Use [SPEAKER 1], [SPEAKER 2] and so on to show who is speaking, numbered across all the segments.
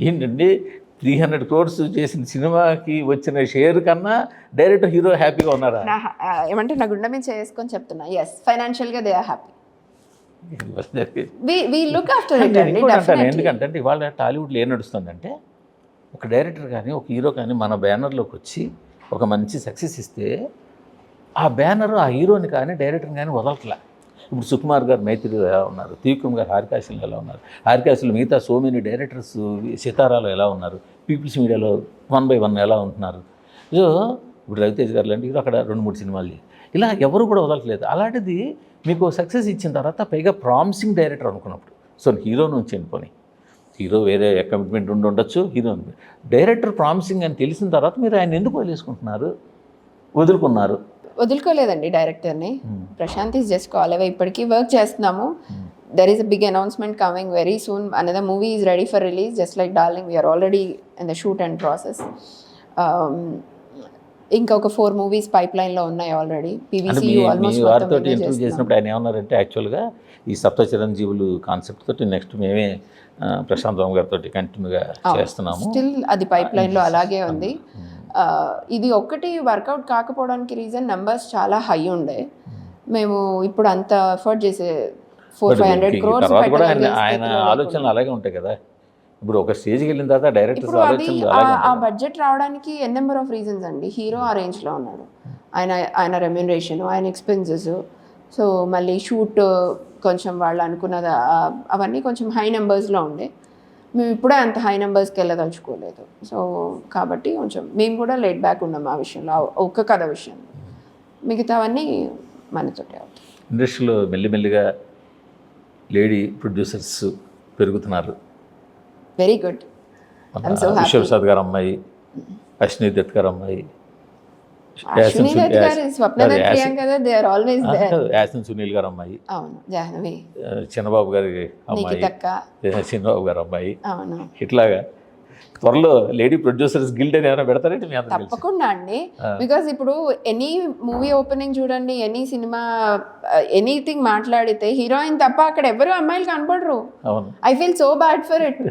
[SPEAKER 1] ఏంటండి 300 crores చేసిన సినిమాకి వచ్చిన షేర్ కన్నా డైరెక్ట్ హీరో హ్యాపీగా ఉన్నారా?
[SPEAKER 2] ఏమంటే నా గుండె మీద చేసుకొని చెప్తున్నా, ఎస్ ఫైనాన్షియల్గా they are happy. We look after it అండి.
[SPEAKER 1] ఎందుకంటే ఇవాళ టాలీవుడ్లో ఏం నడుస్తుందంటే ఒక డైరెక్టర్ కానీ ఒక హీరో కానీ మన బ్యానర్లోకి వచ్చి ఒక మంచి సక్సెస్ ఇస్తే ఆ బ్యానర్ ఆ హీరోని కానీ డైరెక్టర్ని కానీ వదలట్లే. ఇప్పుడు సుకుమార్ గారు మైత్రి ఎలా ఉన్నారు, త్రివిక్రమ్ గారు హారికాశంలో ఎలా ఉన్నారు, హారికాశంలో మిగతా సో మెనీ డైరెక్టర్స్ సితారాలో ఎలా ఉన్నారు, పీపుల్స్ మీడియాలో 1 by 1 ఎలా ఉంటున్నారు. సో ఇప్పుడు రవితేజ్ గారు లాంటి అక్కడ 2-3 సినిమాలు ఇలా ఎవరు కూడా వదలట్లేదు. అలాంటిది మీకు సక్సెస్ ఇచ్చిన తర్వాత పైగా ప్రామిసింగ్ డైరెక్టర్ అనుకున్నప్పుడు సో హీరో నుంచి వెళ్ళిపోయి హీరో వేరే కమిట్మెంట్ ఉండొచ్చు, హీరో డైరెక్టర్ ప్రామిసింగ్ అని తెలిసిన తర్వాత మీరు ఆయన ఎందుకు వదిలేసుకుంటున్నారు, వదులుకున్నారు?
[SPEAKER 2] వదులుకోలేదండి డైరెక్టర్ని. Prashanth is just call away. ఇప్పటికీ వర్క్ చేస్తున్నాము. There is a big announcement coming very soon. Another movie is ready for release just like Darling. We are already in the shoot and process. ఇంకా ఒక 4 movies పైప్ లైన్లో ఉన్నాయి ఆల్రెడీ. పీవీసీయూ ఆల్మోస్ట్
[SPEAKER 1] వారితో interview చేసినప్పుడు ఆయన ఏమన్నారంటే యాక్చువల్గా ఈ సప్త చిరంజీవులు కాన్సెప్ట్ తోటి నెక్స్ట్ మేమే ప్రశాంత్ రామ్ గారితో కంటిన్యూగా చేస్తున్నాము.
[SPEAKER 2] స్టిల్ అది పైప్ లైన్లో అలాగే ఉంది. ఇది ఒక్కటి వర్కౌట్ కాకపోవడానికి రీజన్ నెంబర్స్ చాలా హై ఉండే. మేము ఇప్పుడు అంత ఎఫర్ట్ చేసే 400-500 crores
[SPEAKER 1] ఆయన ఆలోచనలు అలాగే ఉంటాయి కదా. ఇప్పుడు ఒక స్టేజ్కి వెళ్ళిన తర్వాత డైరెక్టర్
[SPEAKER 2] ఆ బడ్జెట్ రావడానికి ఎన్ నెంబర్ ఆఫ్ రీజన్స్ అండి. హీరో ఆ రేంజ్లో ఉన్నాడు, ఆయన రెమ్యూనరేషన్, ఆయన ఎక్స్పెన్సెస్, సో మళ్ళీ షూట్ కొంచెం వాళ్ళు అనుకున్నది అవన్నీ కొంచెం హై నెంబర్స్లో ఉండే. మేము ఇప్పుడే అంత హై నెంబర్స్కి వెళ్ళదలుచుకోలేదు. సో కాబట్టి కొంచెం మేము కూడా లేట్ బ్యాక్ ఉన్నాం ఆ విషయంలో, ఒక్క కథ విషయంలో. మిగతావన్నీ మనతోటే అవుతాయి.
[SPEAKER 1] ఇండస్ట్రీలో మెల్లిమెల్లిగా లేడీ ప్రొడ్యూసర్స్ పెరుగుతున్నారు.
[SPEAKER 2] Very good.
[SPEAKER 1] విశ్వప్రసాద్ గారు అమ్మాయి, అశ్విని దత్ గారు అమ్మాయి,
[SPEAKER 2] యాసిన్
[SPEAKER 1] సునీల్ గారు అమ్మాయి,
[SPEAKER 2] అవును, జాహ్నవి,
[SPEAKER 1] చిన్నబాబు గారి అమ్మాయి, చిన్నబాబు గారు అమ్మాయి, ఇట్లాగా త్వరలో లేడీ ప్రొడ్యూసర్స్ గిల్డ్ అని ఏమైనా పెడతారంటే మీ అందరూ
[SPEAKER 2] తప్పకుండా అండి. బికాజ్ ఇప్పుడు ఎనీ మూవీ ఓపెనింగ్ చూడండి, ఎనీ సినిమా ఎనీథింగ్ మాట్లాడితే హీరోయిన్ తప్ప అక్కడ ఎవరు అమ్మాయిలు కనపడరు. I feel so bad for it.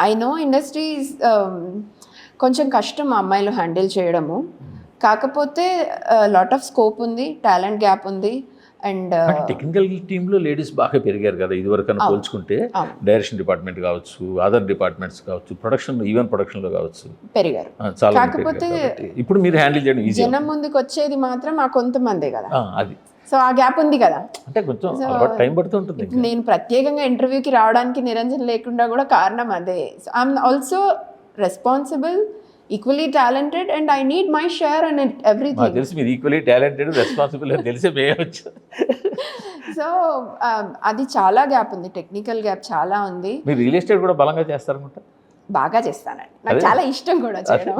[SPEAKER 2] I know industries కొంచెం కష్టం అమ్మాయిలు హ్యాండిల్ చేయడము. కాకపోతే లాట్ ఆఫ్ స్కోప్ ఉంది, టాలెంట్ గ్యాప్ ఉంది. అండ్
[SPEAKER 1] టెక్నికల్ టీంలో లేడీస్ బాగా పెరిగారు కదా ఇదివరకు పోల్చుకుంటే. డైరెక్షన్ డిపార్ట్మెంట్ కావచ్చు, అదర్ డిపార్ట్మెంట్స్ కావచ్చు, ప్రొడక్షన్ ఈవెన్ ప్రొడక్షన్లో కావచ్చు
[SPEAKER 2] పెరిగారు.
[SPEAKER 1] చాలా.
[SPEAKER 2] కాకపోతే
[SPEAKER 1] ఇప్పుడు మీరు హ్యాండిల్ చేయడం ఈజీ.
[SPEAKER 2] జనం ముందుకు వచ్చేది మాత్రం ఆ కొంతమందే కదా,
[SPEAKER 1] అది.
[SPEAKER 2] సో ఆ గ్యాప్ ఉంది కదా,
[SPEAKER 1] అంటే కొంచెం టైం పడుతుంటుంది.
[SPEAKER 2] నేను ప్రత్యేకంగా ఇంటర్వ్యూకి రావడానికి నిరంజన్ లేకుండా కూడా కారణం అదే. So I'm also responsible, equally talented, and I need my share and everything.
[SPEAKER 1] తెలిసి మీరు ఈక్వల్లీ టాలెంటెడ్, రెస్పాన్సిబుల్ అని తెలిసి మేయవచ్చు.
[SPEAKER 2] సో అది చాలా గ్యాప్ ఉంది, టెక్నికల్ గ్యాప్ చాలా ఉంది.
[SPEAKER 1] మీరు రియల్ ఎస్టేట్ కూడా బలంగా చేస్తారనుకుంటా.
[SPEAKER 2] బాగా చేస్తానండి, నాకు చాలా ఇష్టం కూడా చేయడం.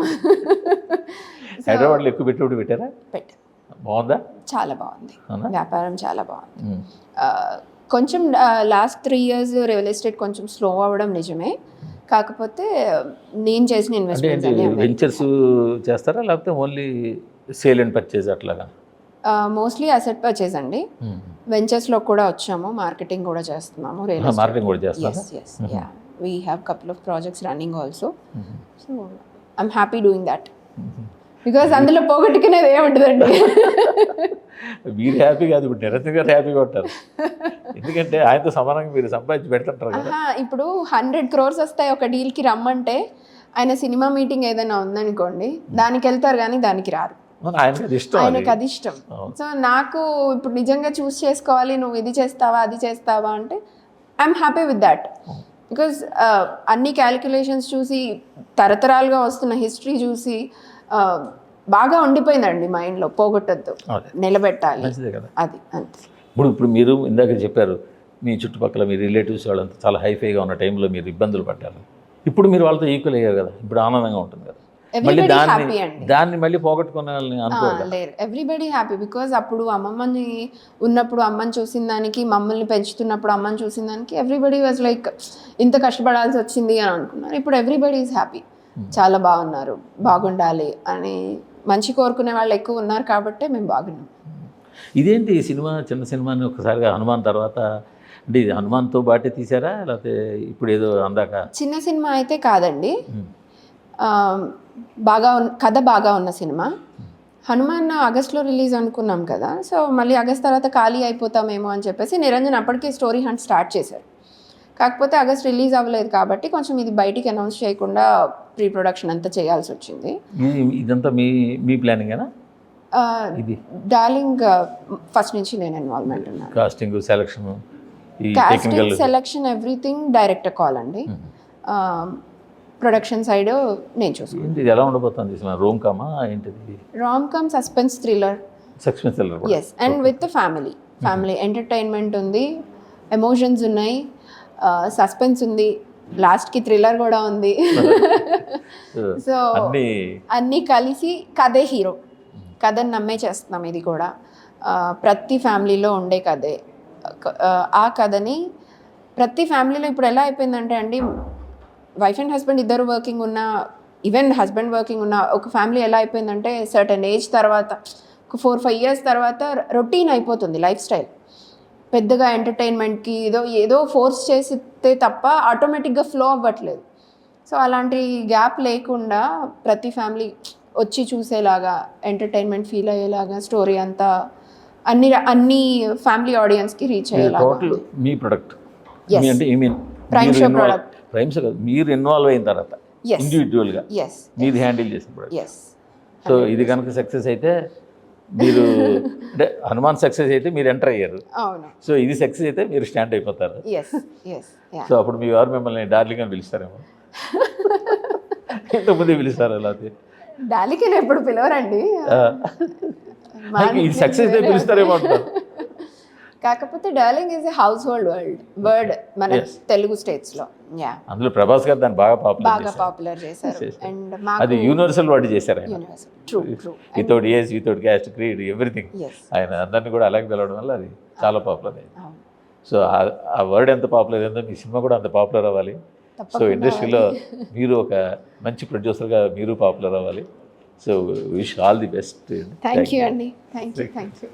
[SPEAKER 1] హైదరాబాద్లో ఎక్కువ పెట్టుబడి పెట్టారా?
[SPEAKER 2] పెట్టాను.
[SPEAKER 1] బాగుందా?
[SPEAKER 2] చాలా బాగుంది, వ్యాపారం చాలా బాగుంది. కొంచెం లాస్ట్ 3 years రియల్ ఎస్టేట్ కొంచెం స్లో అవ్వడం నిజమే. కాకపోతే నేను చేసిన ఇన్వెస్ట్మెంట్స్
[SPEAKER 1] వెంచర్స్ చేస్తారా లేకపోతే ఓన్లీ సేల్ అండ్ పర్చేజ్ అట్లాగా?
[SPEAKER 2] మోస్ట్లీ అసెట్ పర్చేజ్ అండి. వెంచర్స్లో కూడా వచ్చాము, మార్కెటింగ్ కూడా చేస్తున్నాము.
[SPEAKER 1] మార్కెటింగ్ కూడా చేస్తారా?
[SPEAKER 2] Yeah, we have couple of projects running also. So I'm happy doing that. Because అందులో పోగొట్టుకునేది ఏముంటుందండి.
[SPEAKER 1] మీరు హ్యాపీ కాదు, ఇప్పుడు నిరంతరం గారు హ్యాపీగా ఉంటారు. ఎందుకంటే ఆయనతో సమానంగా మీరు సంపాదించి పెడుతుంటారు కదా.
[SPEAKER 2] ఇప్పుడు 100 crores వస్తాయి ఒక డీల్కి రమ్మంటే, ఆయన సినిమా మీటింగ్ ఏదైనా ఉందనుకోండి దానికి వెళ్తారు కానీ దానికి రారు. ఆయనకి అది ఇష్టం. సో నాకు ఇప్పుడు నిజంగా చూస్ చేసుకోవాలి, నువ్వు ఇది చేస్తావా అది చేస్తావా అంటే I'm happy with that. Because అన్ని క్యాలిక్యులేషన్స్ చూసి, తరతరాలుగా వస్తున్న హిస్టరీ చూసి బాగా ఉండిపోయిందండి మైండ్లో. పోగొట్టద్దు, నిలబెట్టాలి, అది అంతే.
[SPEAKER 1] ఇప్పుడు మీరు ఇందాక చెప్పారు మీ చుట్టుపక్కల మీ రిలేటివ్స్ వాళ్ళంతా చాలా హైఫైగా ఉన్న టైంలో మీరు ఇబ్బందులు పడ్డారు. ఇప్పుడు మీరు వాళ్ళతో ఈక్వల్ అయ్యారు కదా, ఇప్పుడు ఆనందంగా ఉంటుంది కదా. మళ్ళీ దాన్ని మళ్ళీ పోగొట్టుకోవాలని అనుకోవాలి.
[SPEAKER 2] Everybody happy. బికాజ్ అప్పుడు అమ్మమ్మని ఉన్నప్పుడు అమ్మని చూసిన దానికి, మమ్మల్ని పెంచుతున్నప్పుడు అమ్మని చూసిన దానికి ఎవ్రీబడి వాజ్ లైక్ ఇంత కష్టపడాల్సి వచ్చింది అని అనుకున్నారు. ఇప్పుడు ఎవ్రీబడి ఈజ్ హ్యాపీ, చాలా బాగున్నారు, బాగుండాలి అని మంచి కోరుకునే వాళ్ళు ఎక్కువ ఉన్నారు కాబట్టి మేము బాగున్నాం.
[SPEAKER 1] ఇదేంటి ఈ సినిమా చిన్న సినిమాని ఒకసారిగా హనుమాన్ తర్వాత అంటే ఇది హనుమాన్తో బాటే తీసారా లేకపోతే ఇప్పుడు ఏదో అందాక?
[SPEAKER 2] చిన్న సినిమా అయితే కాదండి, ఆ, కథ బాగా ఉన్న సినిమా. హనుమాన్ ఆగస్ట్లో రిలీజ్ అనుకున్నాం కదా, సో మళ్ళీ ఆగస్ట్ తర్వాత ఖాళీ అయిపోతామేమో అని చెప్పేసి నిరంజన్ అప్పటికే స్టోరీ హంట్ స్టార్ట్ చేశారు. కాకపోతే ఆగస్ట్ రిలీజ్ అవ్వలేదు కాబట్టి కొంచెం ఇది బయటికి అనౌన్స్ చేయకుండా ప్రీ ప్రొడక్షన్ అంతా చేయాల్సి వచ్చింది.
[SPEAKER 1] ఇదంతా మీ మీ ప్లానింగేనా? ఇది
[SPEAKER 2] డార్లింగ్ ఫస్ట్ నుంచి నేను ఇన్వాల్వ్మెంట్ ఉన్నాను.
[SPEAKER 1] Casting, selection,
[SPEAKER 2] casting, selection, everything director call అండి. ప్రొడక్షన్ సైడ్ నేను చూసుకున్నాను.
[SPEAKER 1] ఇది ఎలా ఉండబోతుంది? రోమ్ కామా ఏంటిది?
[SPEAKER 2] Rom com, suspense thriller.
[SPEAKER 1] Suspense thriller,
[SPEAKER 2] yes, and with family entertainment ఉంది, ఎమోషన్స్ ఉన్నాయి, సస్పెన్స్ ఉంది, లాస్ట్కి థ్రిల్లర్ కూడా ఉంది. సో అన్నీ కలిసి కథే హీరో, కథను నమ్మే చేస్తున్నాం. ఇది కూడా ప్రతి ఫ్యామిలీలో ఉండే కథే. ఆ కథని ప్రతి ఫ్యామిలీలో ఇప్పుడు ఎలా అయిపోయిందంటే అండి, వైఫ్ అండ్ హస్బెండ్ ఇద్దరు వర్కింగ్ ఉన్న, ఈవెన్ హస్బెండ్ వర్కింగ్ ఉన్న ఒక ఫ్యామిలీ ఎలా అయిపోయిందంటే సర్టన్ ఏజ్ తర్వాత, ఒక 4-5 years తర్వాత రొటీన్ అయిపోతుంది లైఫ్ స్టైల్. పెద్దగా ఎంటర్టైన్మెంట్కి ఏదో ఫోర్స్ చేస్తే తప్ప ఆటోమేటిక్గా ఫ్లో అవ్వట్లేదు. సో అలాంటి గ్యాప్ లేకుండా ప్రతి ఫ్యామిలీ వచ్చి చూసేలాగా, ఎంటర్టైన్మెంట్ ఫీల్ అయ్యేలాగా స్టోరీ అంతా అన్ని ఫ్యామిలీ ఆడియన్స్కి రీచ్ అయ్యేలాగా.
[SPEAKER 1] టోటల్ మీ ప్రొడక్ట్ అంటే
[SPEAKER 2] prime show product.
[SPEAKER 1] Prime show కాదు, మీరు ఇన్వాల్వ్ అయిన తర్వాత ఇండివిజువల్గా మీరు హ్యాండిల్ చేసిన ప్రొడక్ట్. సో ఇది కనుక సక్సెస్ అయితే మీరు అంటే హనుమాన్ సక్సెస్ అయితే మీరు ఎంటర్ అయ్యారు.
[SPEAKER 2] అవును.
[SPEAKER 1] సో ఇది సక్సెస్ అయితే మీరు స్టాండ్ అయిపోతారు. సో అప్పుడు మీ వారు మిమ్మల్ని డార్లింగ్ అని పిలుస్తారేమో. ఎంతమంది పిలుస్తారు అలా?
[SPEAKER 2] డార్లింగ్ అని ఎప్పుడు పిలవరండి,
[SPEAKER 1] ఇది సక్సెస్ అయితే పిలుస్తారేమో అంటారు.
[SPEAKER 2] కాకపోతే darling is a house hold word మన తెలుగు స్టేట్స్లో.
[SPEAKER 1] అందులో ప్రభాస్ గారు దాన్ని బాగా
[SPEAKER 2] పాపులర్ చేశారు. అండ్
[SPEAKER 1] అది యూనివర్సల్ వర్డ్ చేశారు ఆయన. Without age, without caste, creed, everything. ఆయన అందరినీ కూడా అలాగే పిలవడం వల్ల అది చాలా పాపులర్ అయింది. సో ఆ వర్డ్ ఎంత పాపులర్ అయిందో మీ సినిమా కూడా అంత పాపులర్ అవ్వాలి. సో ఇండస్ట్రీలో మీరు ఒక మంచి ప్రొడ్యూసర్గా మీరు పాపులర్ అవ్వాలి. So wish all the best.
[SPEAKER 2] Thank you అండి. Thank you.